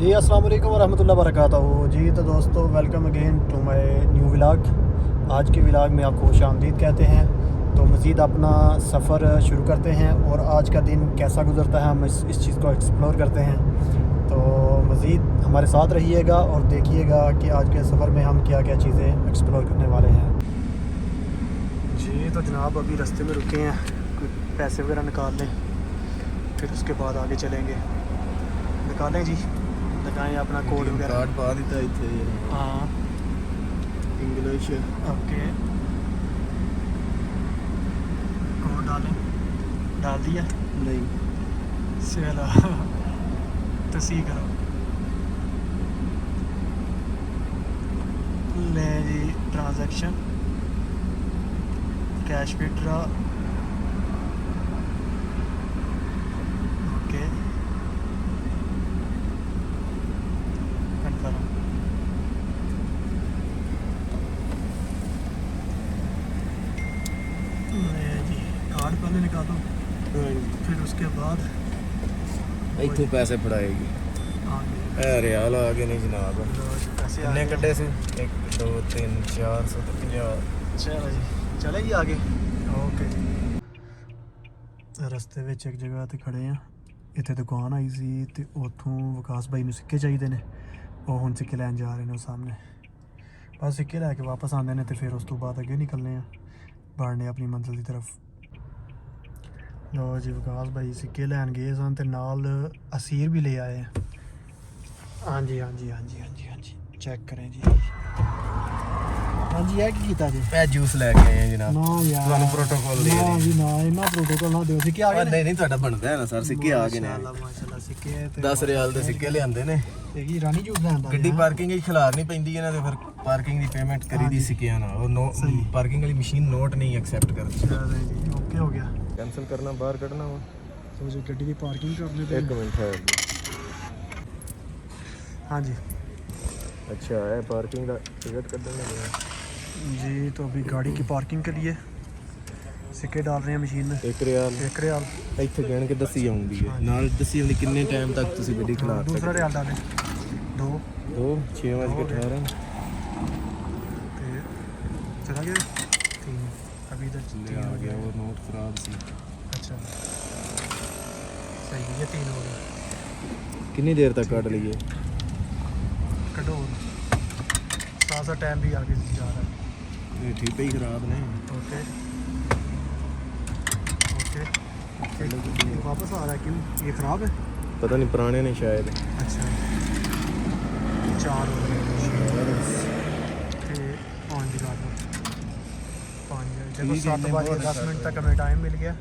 जी अस्सलाम वालेकुम वरहमतुल्लाहि वबरकातुहू। जी तो दोस्तों welcome again to my new vlog. आज के व्लॉग में आपको खुशामदीद कहते हैं। तो मज़ीद अपना सफ़र शुरू करते हैं और आज का दिन कैसा गुजरता है हम इस चीज़ को एक्सप्लोर करते हैं। तो मज़ीद हमारे साथ रहिएगा और देखिएगा कि आज के सफ़र में हम क्या क्या चीज़ें एक्सप्लोर करने वाले हैं। जी तो जनाब अभी रास्ते में रुके हैं, कुछ पैसे वगैरह निकाल लें, फिर उसके बाद आगे चलेंगे। निकालें जी, लगाएं अपना कोड वगैरह। कार्ड पा देता इतने ये हाँ इंग्लिश ओके, कोड डाल दिया नहीं चलो तसी करो ले जी। Transaction cash withdraw okay confirm. जी कार्ड पहले निकालो, फिर उसके बाद इतों पैसे फड़ाएगी आगे ए रियाल आगे नहीं जनाब। पैसे कितने आगे। कट्टे से 1 2 3 450। चलो जी चले जी आगे। ओके रस्ते ਵਿੱਚ ਇੱਕ ਜਗ੍ਹਾ ਤੇ ਖੜੇ ਆ, ਇੱਥੇ ਦੁਕਾਨ ਆਈ ਸੀ ਤੇ ਉੱਥੋਂ ਵਿਕਾਸ ਭਾਈ ਨੂੰ ਸਿੱਕੇ ਚਾਹੀਦੇ ਨੇ, ਉਹ ਹੁਣ ਸਿੱਕੇ ਲੈਣ ਜਾ ਰਹੇ ਨੇ ਉਹ ਸਾਹਮਣੇ। ਬਸ ਸਿੱਕੇ ਲੈ ਕੇ ਵਾਪਸ ਆਉਂਦੇ ਨੇ ਤੇ ਫਿਰ ਉਸ ਤੋਂ ਬਾਅਦ ਅੱਗੇ ਨਿਕਲਨੇ ਆ, ਬਾੜਨੇ ਆਪਣੀ ਮੰਜ਼ਿਲ ਦੀ ਤਰਫ। ਲੋ ਜੀ ਵਿਕਾਸ ਭਾਈ ਸਿੱਕੇ ਲੈਣ ਗਏ ਸਨ ਤੇ ਨਾਲ ਅਸੀਰ ਵੀ ਲੈ ਆਏ ਆ। ਹਾਂਜੀ ਹਾਂਜੀ ਹਾਂਜੀ ਹਾਂਜੀ ਹਾਂਜੀ ਚੈੱਕ ਕरें जी। ਹਾਂਜੀ ਇਹ ਕੀ ਕੀਤਾ ਜੀ? मैं जूस लेके आए हैं जनाब। ਨਾ ਯਾਰ ਤੁਹਾਨੂੰ protocol ਦੇ ਨਾ ਰਹੇ। ਜੀ ਨਾ, ਇਹਨਾਂ ਪ੍ਰੋਟੋਕਾਲ ਨਾ ਦਿਓ। ਸਿੱਕੇ ਆ ਗਏ ਨੇ? नहीं नहीं ਤੁਹਾਡਾ ਬਣਦਾ ਹੈ ਨਾ ਸਰ, ਸਿੱਕੇ ਆ ਗਏ ਨੇ। ਮਾਸ਼ਾਅੱਲਾ ਮਾਸ਼ਾਅੱਲਾ ਸਿੱਕੇ ਤੇ 10 ਰਿਆਲ ਦੇ ਸਿੱਕੇ ਲਿਆਂਦੇ ਨੇ। ਇਹ ਕੀ ਰਾਣੀ ਜੂਸ ਲੈਂਦਾ ਗੱਡੀ ਪਾਰਕਿੰਗ ਵਿੱਚ ਖਿਲਾਰਨੀ ਪੈਂਦੀ ਇਹਨਾਂ ਦੇ, ਫਿਰ ਪਾਰਕਿੰਗ ਦੀ ਪੇਮੈਂਟ ਕਰੀਦੀ ਸਿੱਕਿਆਂ ਨਾਲ। ਉਹ ਨੋ ਸਹੀ। ਪਾਰਕਿੰਗ ਵਾਲੀ ਮਸ਼ੀਨ ਨੋਟ ਨਹੀਂ ਐਕਸੈਪਟ ਕਰਦੀ। ਚਲੋ ਜੀ ਓਕੇ ਹੋ ਗਿਆ। ਕੈਂਸਲ ਕਰਨਾ, ਬਾਹਰ ਕੱਢਣਾ ਵਾ। ਸੋ ਜੀ ਗੱਡੀ ਦੀ ਪਾਰਕਿੰਗ ਕਰਨੇ ਤੇ 1 मिनट है। ਹਾਂਜੀ अच्छा है पार्किंग का टिकट कर देना है। जी तो अभी गाड़ी की पार्किंग के लिए सिक्के डाल रहे हैं मशीन में। 1 रियाल 1 रियाल ਇੱਥੇ ਕਹਿਣ ਕੇ ਦੱਸੀ ਆਉਂਦੀ ਹੈ ਨਾਲ, ਦੱਸੀ ਆਉਂਦੀ ਕਿੰਨੇ ਟਾਈਮ ਤੱਕ ਤੁਸੀਂ ਗੱਡੀ ਖਿਲਾਰ ਸਕਦੇ। दूसरा रियाल डालें 2 2 6:18 ਤੇ चला गया 3 अभी इधर ले आ गया। वो नोट खराब सी। अच्छा सही है, ये 3 हो गया। कितनी देर तक काट लिए? कटो साथ साथ टाइम भी आगे जा रहा है। ये ठीक ही खराब नहीं। ओके ओके ओके ये वापस आ रहा है क्यों? ये ख़राब है? पता नहीं, पुराने ने शायद। अच्छा 4 हो गए ते 5 की बात है 5 देखो 7:10 तक हमें टाइम मिल गया।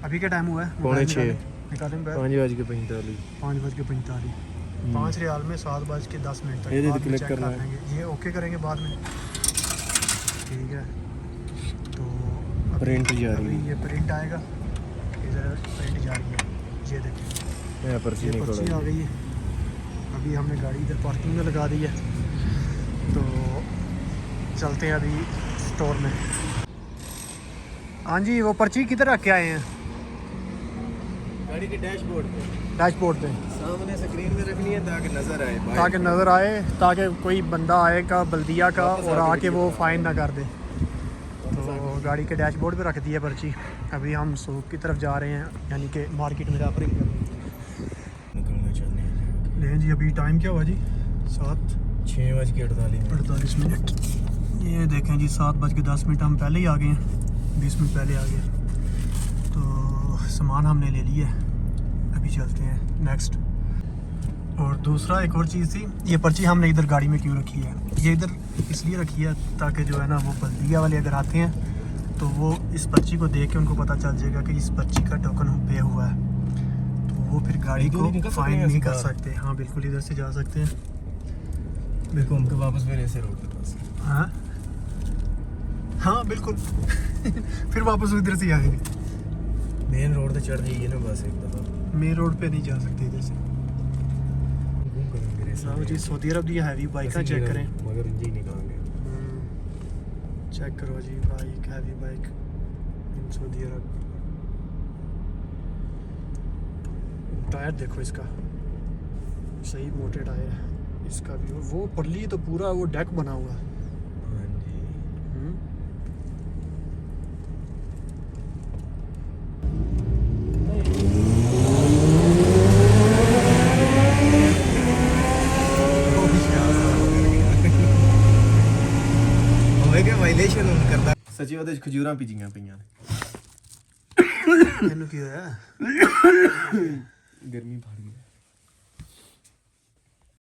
अभी क्या टाइम हुआ है? 5:45 निकालें 5:45 5:45 5 रियाल में 7:10 तक। ये बाद में क्लिक चेक करना कर है। लेंगे, ये ओके करेंगे बाद में। ठीक है तो प्रिंट जा अभी रही है। ये प्रिंट आएगा, इधर प्रिंट जा रही है। ये देखिए मैं पर्ची ये नहीं पर्ची आ खोला। गई है। अभी हमने गाड़ी इधर पार्किंग में लगा दी है, तो चलते हैं अभी स्टोर में। हाँ जी वो पर्ची किधर रख के आए हैं? गाड़ी के डैशबोर्ड पे डैशबोर्ड पे सामने स्क्रीन में रखनी है ताकि नजर आए बाहर। ताकि नज़र आए, ताकि कोई बंदा आएगा बल्दिया का वापस और आके आके वो फ़ाइन ना कर दे। वापस तो गाड़ी के डैशबोर्ड पे रख दी है पर्ची। अभी हम सूक की तरफ जा रहे हैं, यानी कि मार्केट में जा रहे हैं। निकलना चाहते हैं। नहीं जी अभी टाइम क्या हुआ जी? 6:48 7:48 मिनट। ये देखें जी 7:10 हम पहले ही आ गए हैं, 20 मिनट पहले आ गए। तो सामान हमने ले लिया है, अभी चलते हैं नेक्स्ट। और दूसरा एक और चीज़ थी, ये पर्ची हमने इधर गाड़ी में क्यों रखी है? ये इधर इसलिए रखी है ताकि जो है ना वो बल्दिया वाले अगर आते हैं तो वो इस पर्ची को देख के उनको पता चल जाएगा कि इस पर्ची का टोकन पे हुआ है, तो वो फिर गाड़ी को फाइन नहीं कर सकते। हाँ बिल्कुल इधर से जा सकते हैं। देखो उनके वापस फिर ऐसे रोड के पास। हाँ हाँ बिल्कुल फिर वापस उधर से आएंगे। मेन रोड पे चढ़ जाइए ना बस एक दफ़ा। मेन रोड पे नहीं जा सकते इधर से। घूम करेंगे साहब जी सऊदी अरब की हैवी बाइक चेक करें। मगर इंजन निकालेंगे। चेक करो जी bike, heavy bike in Saudi Arab. Tyre देखो इसका, सही मोटे टायर है इसका भी। और वो पल्ली तो पूरा वो डेक बना हुआ है। हाँ जी। ਹੋਏਗਾ ਵਾਇਲੇਸ਼ਨ ਹੁਣ ਕਰਦਾ ਸੱਚੀ ਉਹਦੇ ਚ ਖਜੂਰਾਂ ਪੀਜੀਆਂ ਪਈਆਂ ਨੇ ਇਹਨੂੰ ਕੀ ਹੋਇਆ? ਗਰਮੀ ਫੜ ਗਈ